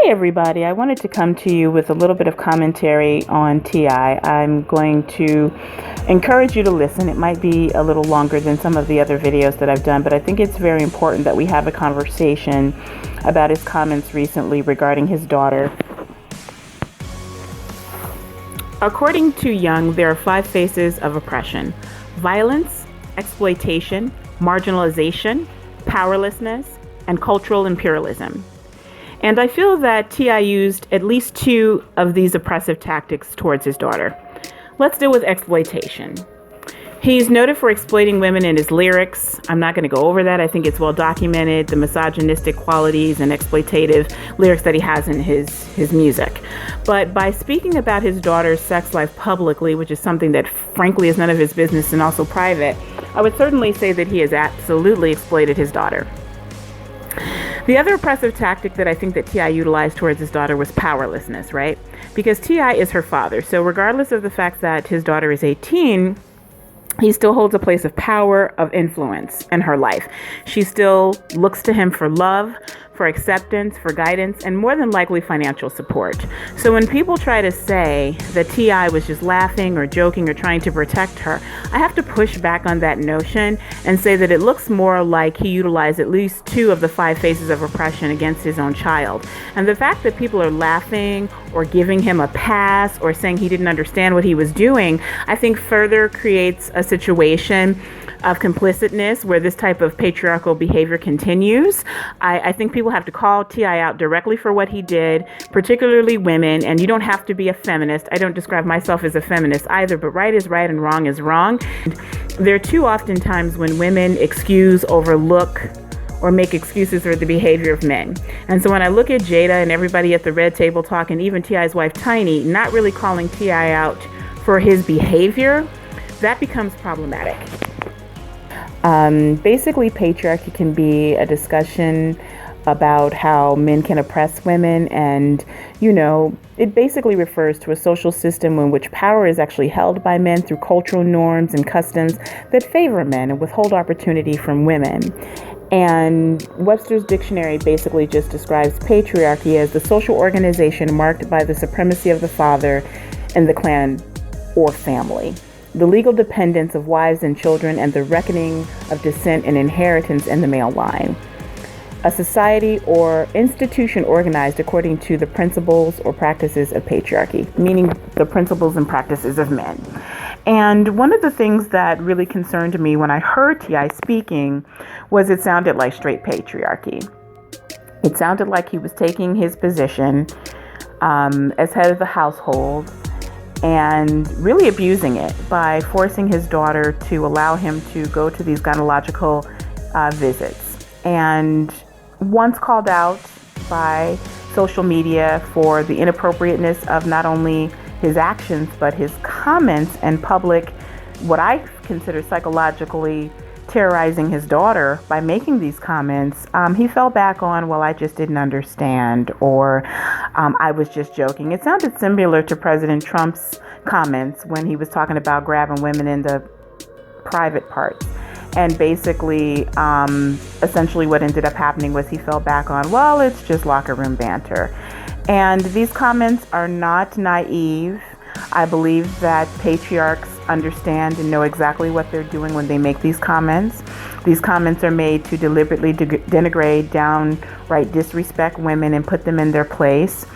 Hey everybody, I wanted to come to you with a little bit of commentary on T.I. I'm going to encourage you to listen. It might be a little longer than some of the other videos that I've done, but I think it's very important that we have a conversation about his comments recently regarding his daughter. According to Young, there are 5 phases of oppression: violence, exploitation, marginalization, powerlessness, and cultural imperialism. And I feel that T.I. used at least 2 of these oppressive tactics towards his daughter. Let's deal with exploitation. He's noted for exploiting women in his lyrics. I'm not going to go over that. I think it's well documented, the misogynistic qualities and exploitative lyrics that he has in his music. But by speaking about his daughter's sex life publicly, which is something that frankly is none of his business and also private, I would certainly say that he has absolutely exploited his daughter. The other oppressive tactic that I think that T.I. utilized towards his daughter was powerlessness, right? Because T.I. is her father. So regardless of the fact that his daughter is 18, he still holds a place of power, of influence in her life. She still looks to him for love, for acceptance, for guidance, and more than likely financial support. So when people try to say that T.I. was just laughing or joking or trying to protect her, I have to push back on that notion and say that it looks more like he utilized at least 2 of the 5 phases of oppression against his own child. And the fact that people are laughing or giving him a pass or saying he didn't understand what he was doing, I think further creates a situation of complicitness where this type of patriarchal behavior continues. I think people have to call T.I. out directly for what he did, particularly women, and you don't have to be a feminist. I don't describe myself as a feminist either, but right is right and wrong is wrong. There are too often times when women excuse, overlook, or make excuses for the behavior of men. And so when I look at Jada and everybody at the Red Table Talk, and even T.I.'s wife Tiny, not really calling T.I. out for his behavior, that becomes problematic. Basically, patriarchy can be a discussion about how men can oppress women, and it basically refers to a social system in which power is actually held by men through cultural norms and customs that favor men and withhold opportunity from women. And Webster's dictionary basically just describes patriarchy as the social organization marked by the supremacy of the father in the clan or family, the legal dependence of wives and children, and the reckoning of descent and inheritance in the male line. A society or institution organized according to the principles or practices of patriarchy, meaning the principles and practices of men. And one of the things that really concerned me when I heard T.I. speaking was it sounded like straight patriarchy. It sounded like he was taking his position as head of the household and really abusing it by forcing his daughter to allow him to go to these gynecological visits. And once called out by social media for the inappropriateness of not only his actions, but his comments and public, what I consider psychologically terrorizing his daughter by making these comments, he fell back on, well, I just didn't understand, or I was just joking. It sounded similar to President Trump's comments when he was talking about grabbing women in the private parts. And basically, essentially what ended up happening was he fell back on, well, it's just locker room banter. And these comments are not naive. I believe that patriarchs understand and know exactly what they're doing when they make these comments. These comments are made to deliberately denigrate, downright disrespect women and put them in their place.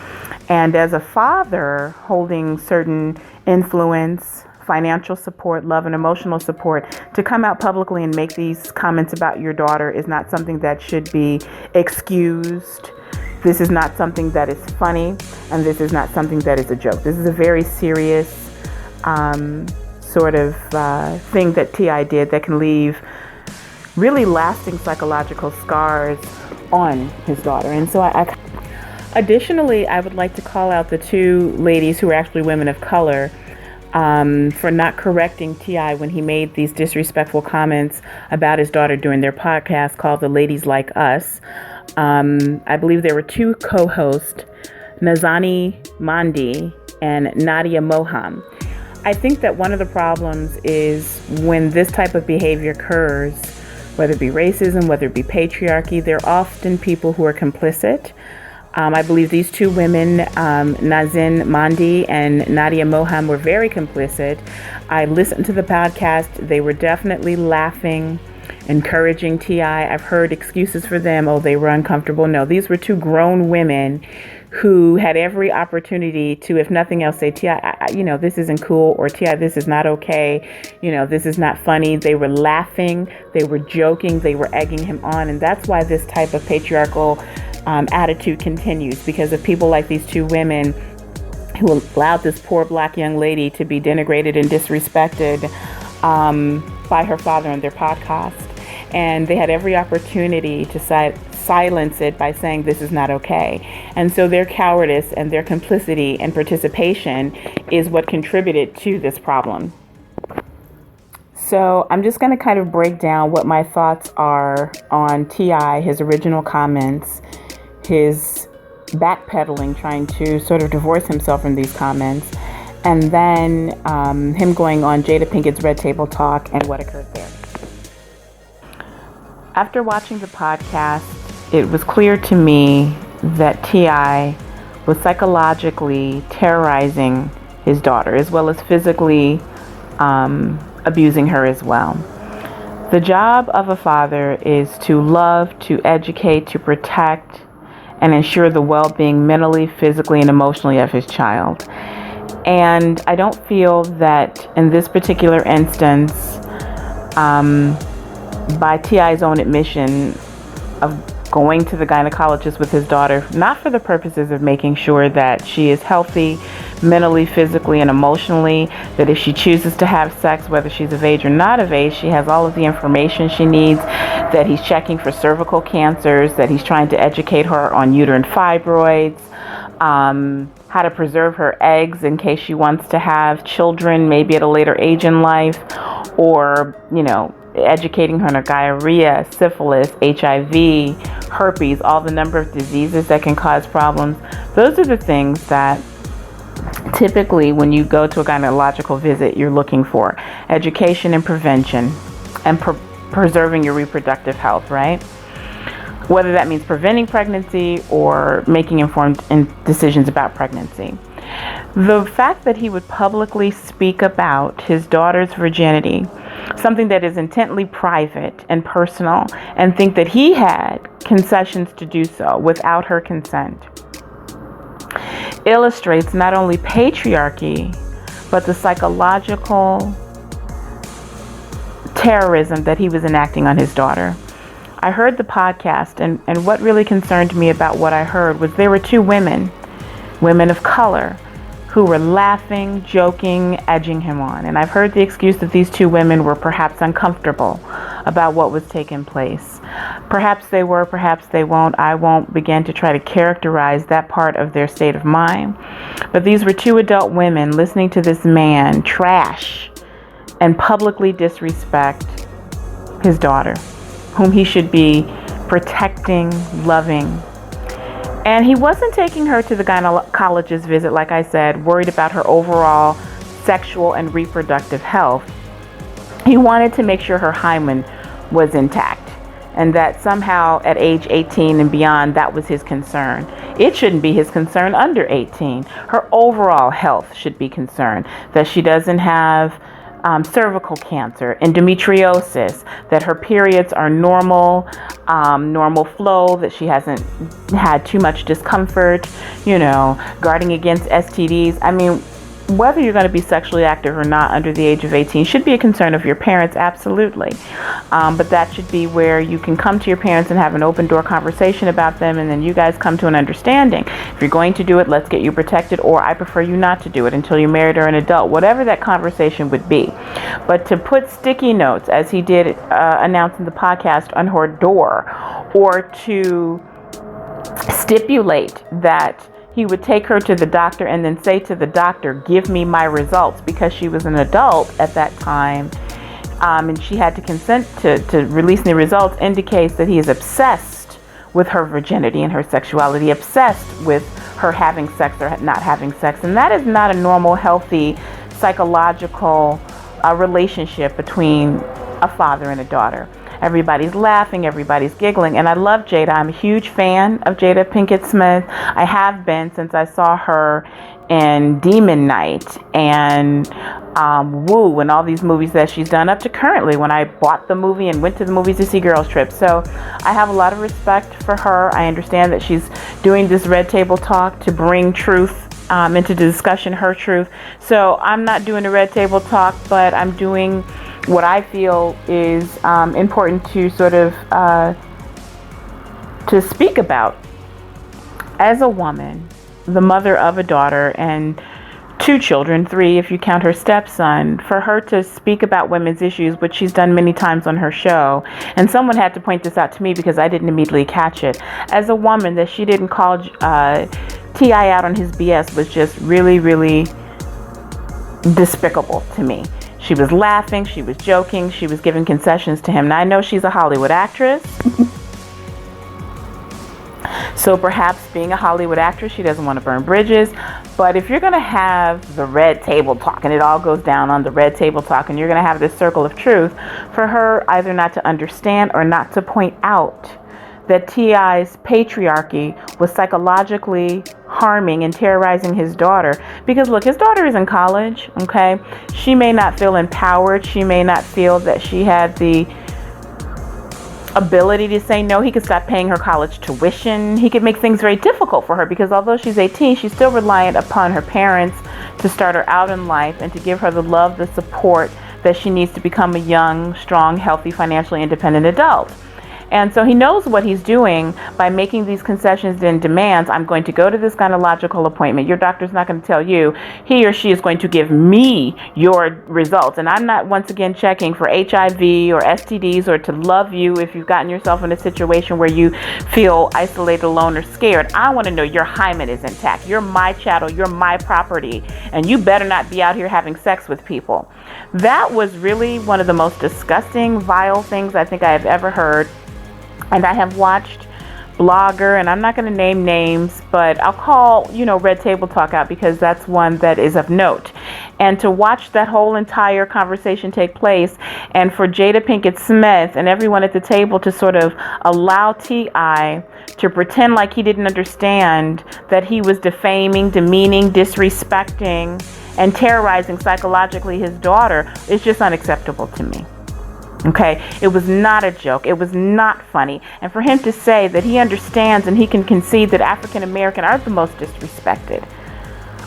And as a father holding certain influence, financial support, love, and emotional support, to come out publicly and make these comments about your daughter is not something that should be excused. This is not something that is funny, and this is not something that is a joke. This is a very serious sort of thing that T.I. did that can leave really lasting psychological scars on his daughter. And so additionally, I would like to call out the 2 ladies who are actually women of color for not correcting T.I. when he made these disrespectful comments about his daughter during their podcast called The Ladies Like Us. I believe there were 2 co-hosts, Nazani Mandi and Nadia Moham. I think that one of the problems is when this type of behavior occurs, whether it be racism, whether it be patriarchy, there are often people who are complicit. I believe these two women, Nazin Mandi and Nadia Moham, were very complicit. I listened to the podcast. They were definitely laughing, encouraging T.I. I've heard excuses for them. Oh, they were uncomfortable. No, these were two grown women who had every opportunity to, if nothing else, say, T.I., this isn't cool, or T.I., this is not okay, this is not funny. They were laughing, they were joking, they were egging him on, and that's why this type of patriarchal attitude continues, because of people like these two women who allowed this poor black young lady to be denigrated and disrespected by her father on their podcast. And they had every opportunity to silence it by saying this is not okay. And so their cowardice and their complicity and participation is what contributed to this problem. So I'm just going to kind of break down what my thoughts are on T.I., his original comments, his backpedaling, trying to sort of divorce himself from these comments, and then him going on Jada Pinkett's Red Table Talk and what occurred there. After watching the podcast, it was clear to me that T.I. was psychologically terrorizing his daughter, as well as physically abusing her as well. The job of a father is to love, to educate, to protect, and ensure the well-being mentally, physically, and emotionally of his child. And I don't feel that in this particular instance, by T.I.'s own admission of going to the gynecologist with his daughter, not for the purposes of making sure that she is healthy mentally, physically, and emotionally, that if she chooses to have sex, whether she's of age or not of age, she has all of the information she needs, that he's checking for cervical cancers, that he's trying to educate her on uterine fibroids, how to preserve her eggs in case she wants to have children, maybe at a later age in life, or, educating her on gonorrhea, syphilis, HIV, herpes, all the number of diseases that can cause problems. Those are the things that typically when you go to a gynecological visit, you're looking for. Education and prevention and preserving your reproductive health, right? Whether that means preventing pregnancy or making informed decisions about pregnancy. The fact that he would publicly speak about his daughter's virginity, something that is intently private and personal, and think that he had concessions to do so without her consent, illustrates not only patriarchy, but the psychological terrorism that he was enacting on his daughter. I heard the podcast, and what really concerned me about what I heard was there were two women of color, who were laughing, joking, edging him on. And I've heard the excuse that these two women were perhaps uncomfortable about what was taking place. Perhaps they were, perhaps they won't. I won't begin to try to characterize that part of their state of mind. But these were two adult women listening to this man trash and publicly disrespect his daughter, whom he should be protecting, loving. And he wasn't taking her to the gynecologist visit, like I said, worried about her overall sexual and reproductive health. He wanted to make sure her hymen was intact, and that somehow at age 18 and beyond, that was his concern. It shouldn't be his concern under 18. Her overall health should be concerned, that she doesn't have cervical cancer, endometriosis, that her periods are normal flow, that she hasn't had too much discomfort, guarding against STDs. I mean, whether you're going to be sexually active or not under the age of 18 should be a concern of your parents, absolutely. But that should be where you can come to your parents and have an open door conversation about them, and then you guys come to an understanding. If you're going to do it, let's get you protected, or I prefer you not to do it until you're married or an adult, whatever that conversation would be. But to put sticky notes, as he did announce in the podcast, on her door, or to stipulate that he would take her to the doctor and then say to the doctor, give me my results, because she was an adult at that time, and she had to consent to releasing the results, indicates that he is obsessed with her virginity and her sexuality, obsessed with her having sex or not having sex. And that is not a normal, healthy, psychological relationship between a father and a daughter. Everybody's laughing, everybody's giggling, and I love Jada. I'm a huge fan of Jada Pinkett Smith. I have been since I saw her in Demon Knight and Woo and all these movies that she's done up to currently when I bought the movie and went to the movies to see Girls Trip. So I have a lot of respect for her. I understand that she's doing this Red Table Talk to bring truth into the discussion, her truth. So I'm not doing a Red Table Talk, but I'm doing what I feel is important to sort of to speak about. As a woman, the mother of a daughter and 2 children, 3 if you count her stepson, for her to speak about women's issues, which she's done many times on her show, and someone had to point this out to me because I didn't immediately catch it. As a woman, that she didn't call T.I. out on his BS was just really, really despicable to me. She was laughing, she was joking, she was giving concessions to him. Now I know she's a Hollywood actress. So perhaps being a Hollywood actress, she doesn't want to burn bridges. But if you're going to have the Red Table Talk, and it all goes down on the Red Table Talk, and you're going to have this circle of truth, for her either not to understand or not to point out that T.I.'s patriarchy was psychologically harming and terrorizing his daughter. Because look, his daughter is in college, okay? She may not feel empowered. She may not feel that she had the ability to say no. He could stop paying her college tuition. He could make things very difficult for her because although she's 18, she's still reliant upon her parents to start her out in life and to give her the love, the support that she needs to become a young, strong, healthy, financially independent adult. And so he knows what he's doing by making these concessions and demands. I'm going to go to this gynecological appointment. Your doctor's not going to tell you. He or she is going to give me your results. And I'm not once again checking for HIV or STDs or to love you if you've gotten yourself in a situation where you feel isolated, alone, or scared. I want to know your hymen is intact. You're my chattel. You're my property. And you better not be out here having sex with people. That was really one of the most disgusting, vile things I think I have ever heard. And I have watched blogger, and I'm not going to name names, but I'll call, Red Table Talk out because that's one that is of note. And to watch that whole entire conversation take place and for Jada Pinkett Smith and everyone at the table to sort of allow T.I. to pretend like he didn't understand that he was defaming, demeaning, disrespecting, and terrorizing psychologically his daughter is just unacceptable to me. Okay, it was not a joke. It was not funny. And for him to say that he understands and he can concede that African American are the most disrespected,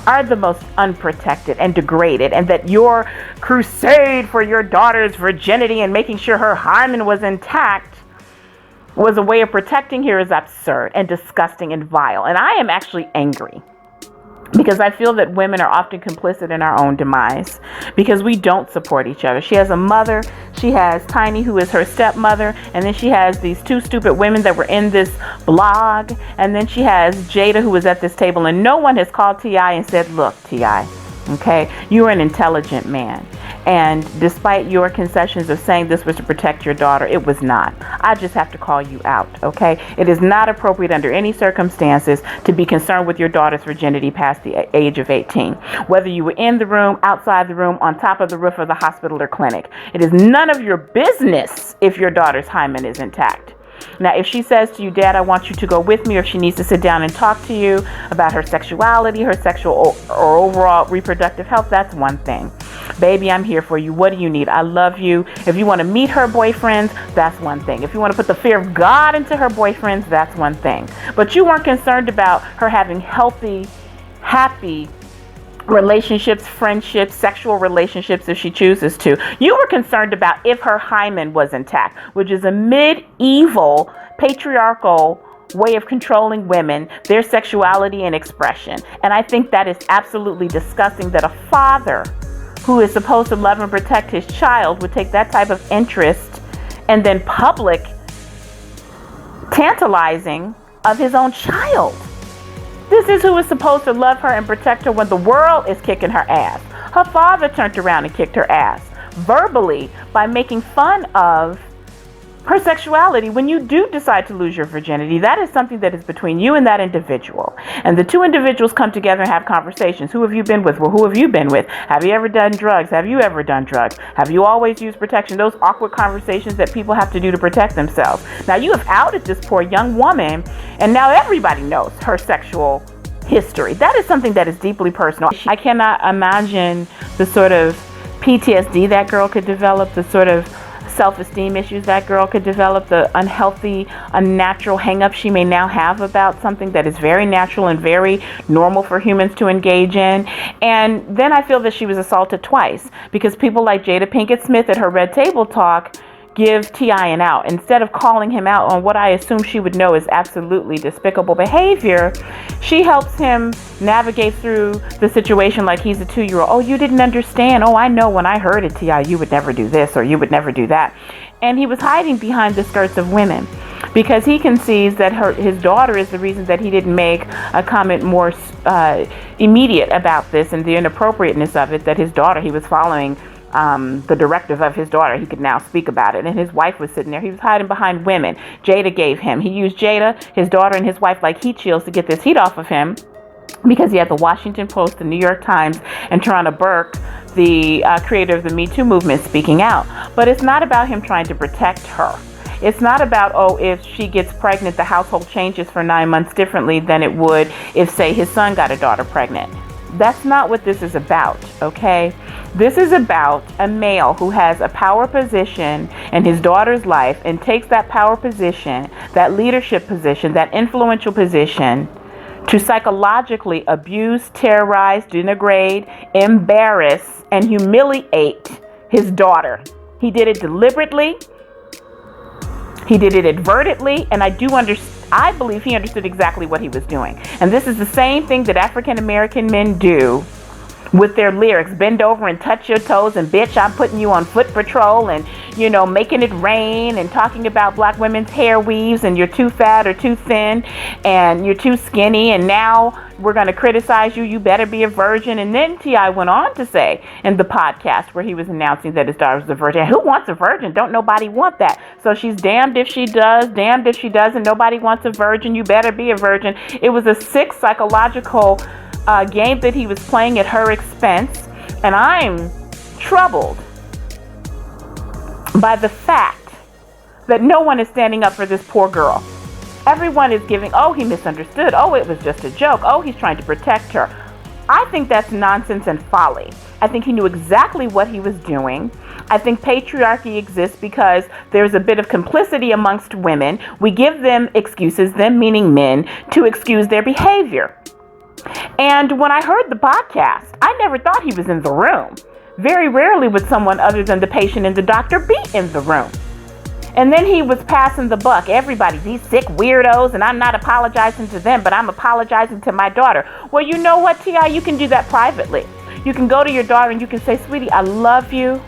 are the most unprotected and degraded, and that your crusade for your daughter's virginity and making sure her hymen was intact was a way of protecting her is absurd and disgusting and vile. And I am actually angry. Because I feel that women are often complicit in our own demise because we don't support each other. She has a mother. She has Tiny, who is her stepmother. And then she has these 2 stupid women that were in this blog. And then she has Jada, who was at this table. And no one has called T.I. and said, look, T.I., okay, you are an intelligent man. And despite your concessions of saying this was to protect your daughter, it was not. I just have to call you out, okay? It is not appropriate under any circumstances to be concerned with your daughter's virginity past the age of 18. Whether you were in the room, outside the room, on top of the roof of the hospital or clinic. It is none of your business if your daughter's hymen is intact. Now, if she says to you, Dad, I want you to go with me, or if she needs to sit down and talk to you about her sexuality, her sexual or overall reproductive health, that's one thing. Baby, I'm here for you. What do you need? I love you. If you want to meet her boyfriends, that's one thing. If you want to put the fear of God into her boyfriends, that's one thing. But you weren't concerned about her having healthy, happy relationships, friendships, sexual relationships if she chooses to. You were concerned about if her hymen was intact, which is a medieval patriarchal way of controlling women, their sexuality and expression. And I think that is absolutely disgusting that a father who is supposed to love and protect his child would take that type of interest and then public tantalizing of his own child. This is who is supposed to love her and protect her when the world is kicking her ass. Her father turned around and kicked her ass verbally by making fun of her sexuality, when you do decide to lose your virginity, that is something that is between you and that individual. And the two individuals come together and have conversations. Who have you been with? Well, who have you been with? Have you ever done drugs? Have you ever done drugs? Have you always used protection? Those awkward conversations that people have to do to protect themselves. Now, you have outed this poor young woman, and now everybody knows her sexual history. That is something that is deeply personal. I cannot imagine the sort of PTSD that girl could develop, the sort of self-esteem issues that girl could develop, the unhealthy, unnatural hang-up she may now have about something that is very natural and very normal for humans to engage in. And then I feel that she was assaulted twice, because people like Jada Pinkett Smith at her Red Table Talk gives T.I. an out. Instead of calling him out on what I assume she would know is absolutely despicable behavior, she helps him navigate through the situation like he's a 2-year-old. Oh, you didn't understand. Oh, I know when I heard it, T.I., you would never do this or you would never do that. And he was hiding behind the skirts of women because he concedes that his daughter is the reason that he didn't make a comment more immediate about this and the inappropriateness of it, that his daughter, he was following the directive of his daughter. He could now speak about it. And his wife was sitting there. He was hiding behind women. Jada gave him. He used Jada, his daughter, and his wife like heat shields to get this heat off of him, because he had the Washington Post, the New York Times, and Tarana Burke, the creator of the Me Too movement, speaking out. But it's not about him trying to protect her. It's not about, oh, if she gets pregnant, the household changes for 9 months differently than it would if, say, his son got a daughter pregnant. That's not what this is about, okay? This is about a male who has a power position in his daughter's life and takes that power position, that leadership position, that influential position, to psychologically abuse, terrorize, denigrate, embarrass, and humiliate his daughter. He did it deliberately. He did it advertently, and I believe he understood exactly what he was doing. And this is the same thing that African American men do with their lyrics. Bend over and touch your toes, and bitch, I'm putting you on foot patrol, and, you know, making it rain, and talking about black women's hair weaves, and you're too fat or too thin, and you're too skinny, and now we're going to criticize you. You better be a virgin. And then T.I. went on to say in the podcast where he was announcing that his daughter was a virgin, who wants a virgin? Don't nobody want that. So she's damned if she does, damned if she doesn't. Nobody wants a virgin. You better be a virgin. It was a sick psychological game that he was playing at her expense. And I'm troubled by the fact that no one is standing up for this poor girl. Everyone is giving, oh, he misunderstood. Oh, it was just a joke. Oh, he's trying to protect her. I think that's nonsense and folly. I think he knew exactly what he was doing. I think patriarchy exists because there's a bit of complicity amongst women. We give them excuses, them meaning men, to excuse their behavior. And when I heard the podcast, I never thought he was in the room. Very rarely would someone other than the patient and the doctor be in the room. And then he was passing the buck. Everybody, these sick weirdos, and I'm not apologizing to them, but I'm apologizing to my daughter. Well, you know what, T.I., you can do that privately. You can go to your daughter and you can say, sweetie, I love you.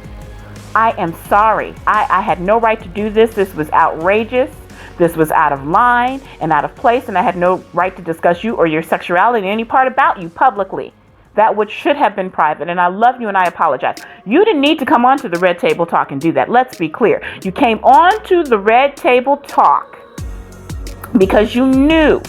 I am sorry. I had no right to do this. This was outrageous. This was out of line and out of place, and I had no right to discuss you or your sexuality, any part about you publicly. That which should have been private, and I love you and I apologize. You didn't need to come onto the Red Table Talk and do that. Let's be clear. You came onto the Red Table Talk because you knew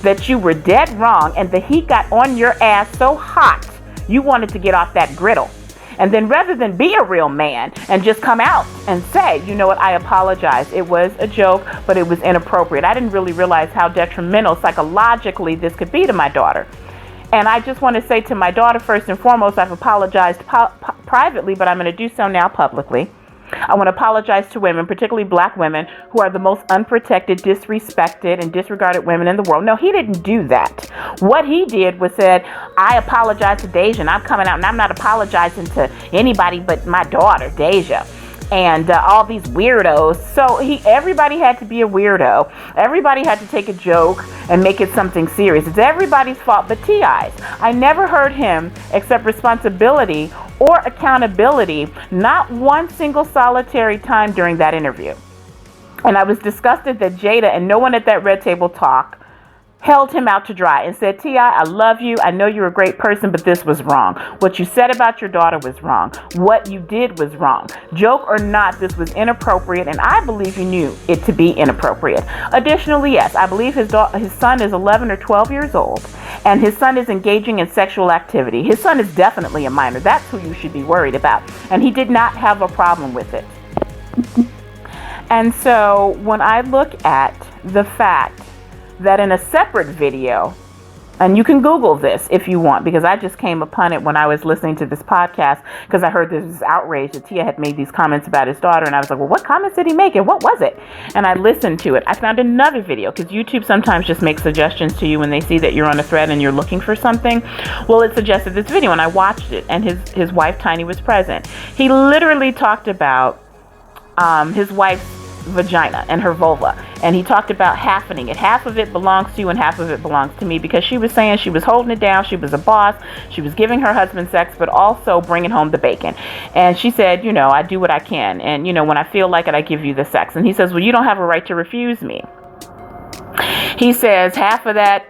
that you were dead wrong and the heat got on your ass so hot, you wanted to get off that griddle. And then rather than be a real man and just come out and say, you know what, I apologize. It was a joke, but it was inappropriate. I didn't really realize how detrimental psychologically this could be to my daughter. And I just want to say to my daughter, first and foremost, I've apologized privately, but I'm going to do so now publicly. I want to apologize to women, particularly black women, who are the most unprotected, disrespected, and disregarded women in the world. No, he didn't do that. What he did was said, I apologize to Deja, and I'm coming out, and I'm not apologizing to anybody but my daughter, Deja, and all these weirdos. So everybody had to be a weirdo. Everybody had to take a joke and make it something serious. It's everybody's fault but T.I.'s. I never heard him accept responsibility or accountability, not one single solitary time during that interview. And I was disgusted that Jada and no one at that Red Table Talk held him out to dry and said, T.I., I love you. I know you're a great person, but this was wrong. What you said about your daughter was wrong. What you did was wrong. Joke or not, this was inappropriate, and I believe you knew it to be inappropriate. Additionally, yes, I believe his son is 11 or 12 years old, and his son is engaging in sexual activity. His son is definitely a minor. That's who you should be worried about. And he did not have a problem with it. And so when I look at the fact that in a separate video, and you can Google this if you want, because I just came upon it when I was listening to this podcast, because I heard this outrage that Tia had made these comments about his daughter, and I was like, well, what comments did he make, and what was it? And I listened to it. I found another video, because YouTube sometimes just makes suggestions to you when they see that you're on a thread and you're looking for something. Well, it suggested this video, and I watched it, and his wife, Tiny, was present. He literally talked about his wife's vagina and her vulva, and he talked about halfing it. Half of it belongs to you and half of it belongs to me, because she was saying she was holding it down, she was a boss, she was giving her husband sex, but also bringing home the bacon. And she said, I do what I can, and when I feel like it, I give you the sex. And he says, well, you don't have a right to refuse me. He says half of that,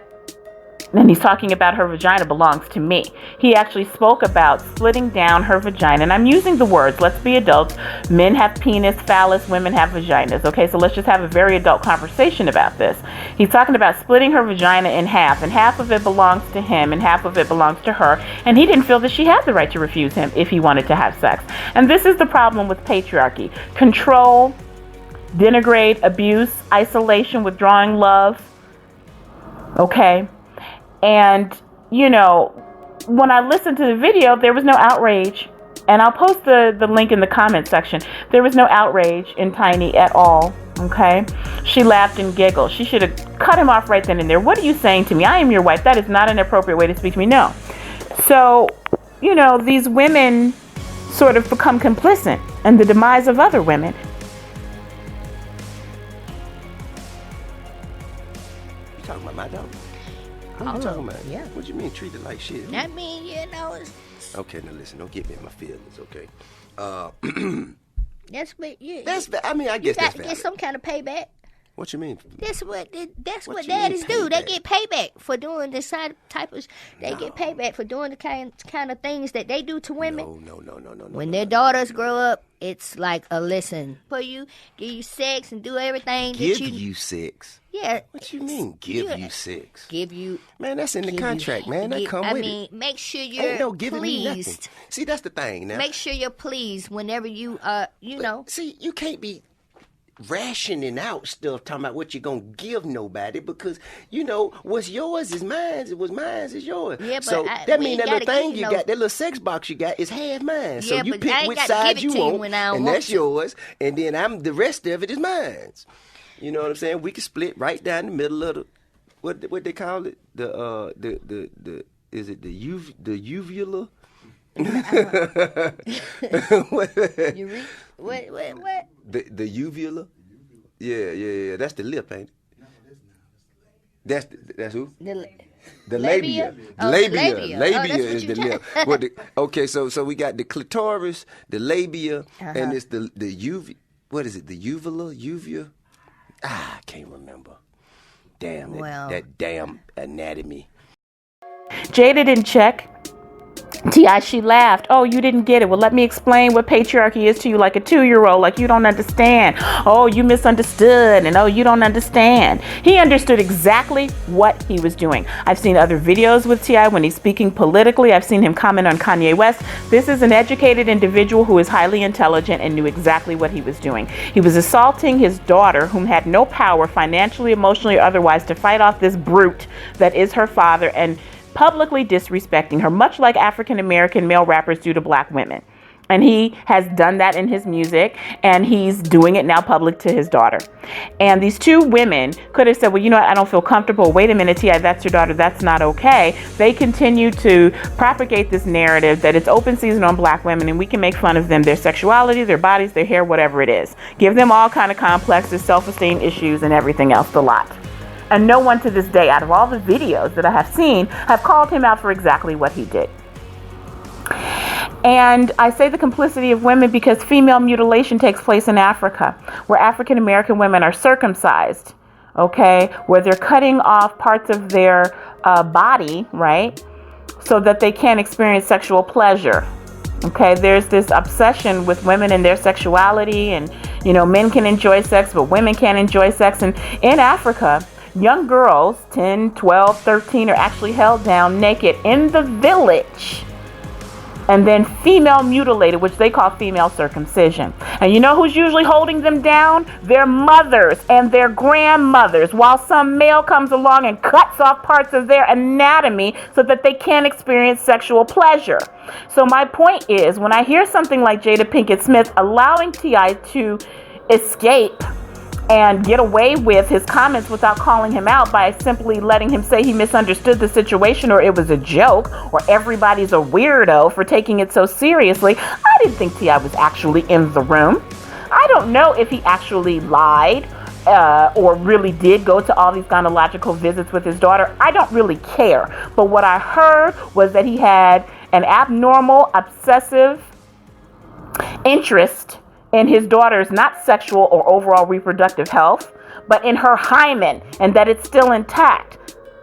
and he's talking about her vagina, belongs to me. He actually spoke about splitting down her vagina. And I'm using the words, let's be adults. Men have penis, phallus, women have vaginas. Okay, so let's just have a very adult conversation about this. He's talking about splitting her vagina in half, and half of it belongs to him and half of it belongs to her. And he didn't feel that she had the right to refuse him if he wanted to have sex. And this is the problem with patriarchy. Control, denigrate, abuse, isolation, withdrawing love. Okay? And, when I listened to the video, there was no outrage. And I'll post the link in the comment section. There was no outrage in Tiny at all. Okay? She laughed and giggled. She should have cut him off right then and there. What are you saying to me? I am your wife. That is not an appropriate way to speak to me. No. So, these women sort of become complicit in the demise of other women. You talking about my dog? What are you talking about? Yeah. What you mean treated like shit? I mean, it's... Okay, now listen, don't get me in my feelings, okay? That's what you... I guess that's valid. Get some kind of payback. What you mean? That's what daddies do. They get payback for doing this type of... They get payback for doing the kind of things that they do to women. No. When their daughters grow up, it's like a listen. For you, give you sex and do everything give you sex? Yeah. What you mean, give you sex? Give you... Man, that's in the contract, man. That come with it. Make sure you're pleased. See, that's the thing now. Make sure you're pleased whenever you, See, you can't be rationing out stuff talking about what you're going to give nobody, because, what's yours is mine. What's mine is yours. Yeah, but so that means that little thing you got, that little sex box you got is half mine. So you pick which side you want, and that's yours, and then the rest of it is mine. You know what I'm saying? We can split right down the middle of the what they call it? The is it the uvula? What? The uvula? Yeah. That's the lip, ain't it? That's who? The labia. Labia is the lip. Okay, so we got the clitoris, the labia, and it's the what is it? The uvula? I can't remember. Damn it. Well. That damn anatomy. Jada didn't check. T.I., she laughed. Oh, you didn't get it. Well, let me explain what patriarchy is to you like a 2-year-old, like you don't understand. Oh, you misunderstood, and oh, you don't understand. He understood exactly what he was doing. I've seen other videos with T.I. when he's speaking politically. I've seen him comment on Kanye West. This is an educated individual who is highly intelligent and knew exactly what he was doing. He was assaulting his daughter, whom had no power financially, emotionally, or otherwise to fight off this brute that is her father, and publicly disrespecting her, much like African American male rappers do to black women. And he has done that in his music, and he's doing it now public to his daughter. And these two women could have said, well, I don't feel comfortable. Wait a minute, T.I., that's your daughter. That's not okay. They continue to propagate this narrative that it's open season on black women, and we can make fun of them, their sexuality, their bodies, their hair, whatever it is. Give them all kind of complexes, self-esteem issues, and everything else, the lot. And no one to this day, out of all the videos that I have seen, have called him out for exactly what he did. And I say the complicity of women because female mutilation takes place in Africa, where African American women are circumcised, okay, where they're cutting off parts of their body, right, so that they can't experience sexual pleasure. Okay, there's this obsession with women and their sexuality, and men can enjoy sex, but women can't enjoy sex. And in Africa, young girls, 10, 12, 13, are actually held down naked in the village and then female mutilated, which they call female circumcision. And you know who's usually holding them down? Their mothers and their grandmothers, while some male comes along and cuts off parts of their anatomy so that they can't experience sexual pleasure. So my point is, when I hear something like Jada Pinkett Smith allowing T.I. to escape and get away with his comments without calling him out by simply letting him say he misunderstood the situation, or it was a joke, or everybody's a weirdo for taking it so seriously, I didn't think T.I. was actually in the room. I don't know if he actually lied or really did go to all these gynecological visits with his daughter. I don't really care. But what I heard was that he had an abnormal, obsessive interest in his daughter's not sexual or overall reproductive health, but in her hymen, and that it's still intact.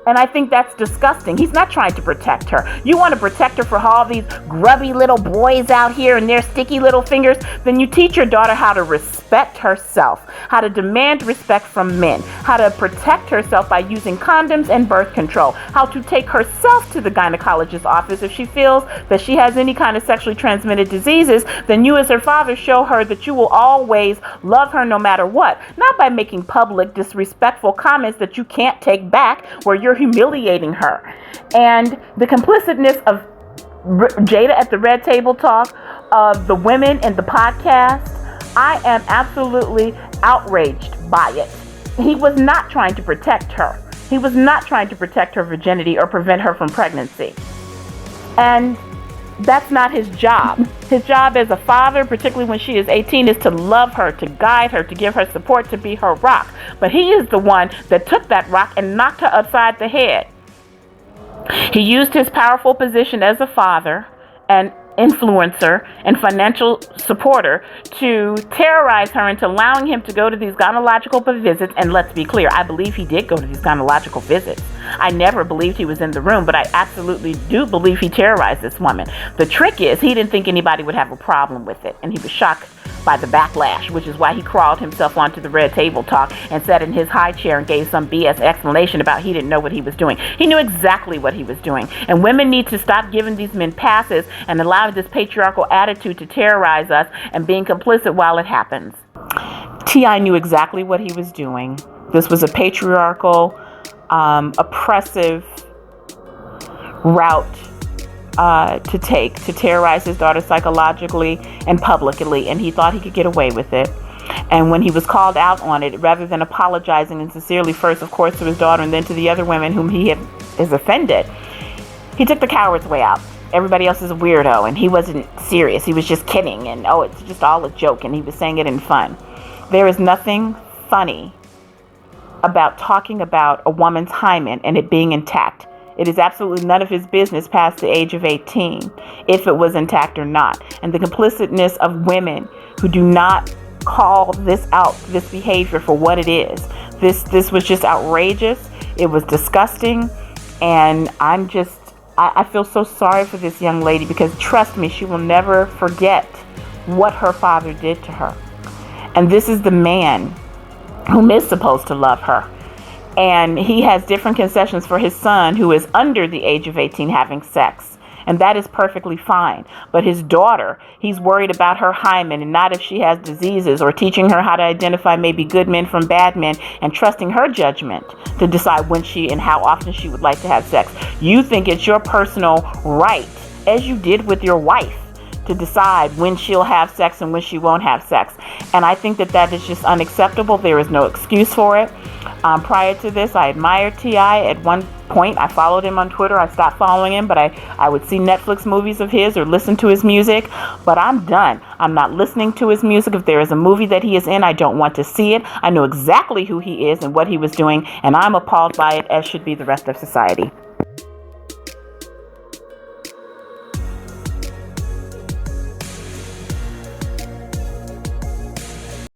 And I think that's disgusting. He's not trying to protect her. You want to protect her for all these grubby little boys out here and their sticky little fingers? Then you teach your daughter how to respect herself, how to demand respect from men, how to protect herself by using condoms and birth control, how to take herself to the gynecologist's office if she feels that she has any kind of sexually transmitted diseases. Then you as her father show her that you will always love her no matter what, not by making public disrespectful comments that you can't take back, where you're humiliating her. And the complicitness of Jada at the Red Table Talk, of the women in the podcast, I am absolutely outraged by it. He was not trying to protect her. He was not trying to protect her virginity or prevent her from pregnancy. And that's not his job. His job as a father, particularly when she is 18, is to love her, to guide her, to give her support, to be her rock. But he is the one that took that rock and knocked her upside the head. He used his powerful position as a father and influencer and financial supporter to terrorize her into allowing him to go to these gynecological visits. And let's be clear, I believe he did go to these gynecological visits. I never believed he was in the room, but I absolutely do believe he terrorized this woman. The trick is, he didn't think anybody would have a problem with it, and he was shocked by the backlash, which is why he crawled himself onto the Red Table Talk and sat in his high chair and gave some BS explanation about he didn't know what he was doing. He knew exactly what he was doing. And women need to stop giving these men passes and allowing this patriarchal attitude to terrorize us and being complicit while it happens. T.I. knew exactly what he was doing. This was a patriarchal, oppressive route to take to terrorize his daughter psychologically and publicly, and he thought he could get away with it. And when he was called out on it, rather than apologizing and sincerely, first of course to his daughter and then to the other women whom he has offended, he took the coward's way out. Everybody else is a weirdo, and he wasn't serious. He was just kidding, and it's just all a joke, and he was saying it in fun. There is nothing funny about talking about a woman's hymen and it being intact. It is absolutely none of his business past the age of 18 if it was intact or not. And the complicitness of women who do not call this out, this behavior, for what it is. This was just outrageous. It was disgusting. And I feel so sorry for this young lady, because trust me, she will never forget what her father did to her. And this is the man whom is supposed to love her. And he has different concessions for his son, who is under the age of 18, having sex. And that is perfectly fine. But his daughter, he's worried about her hymen and not if she has diseases, or teaching her how to identify maybe good men from bad men, and trusting her judgment to decide when she and how often she would like to have sex. You think it's your personal right, as you did with your wife, to decide when she'll have sex and when she won't have sex. And I think that is just unacceptable. There is no excuse for it. Prior to this, I admired T.I. At one point, I followed him on Twitter. I stopped following him, but I would see Netflix movies of his or listen to his music. But I'm done. I'm not listening to his music. If there is a movie that he is in, I don't want to see it. I know exactly who he is and what he was doing, and I'm appalled by it, as should be the rest of society.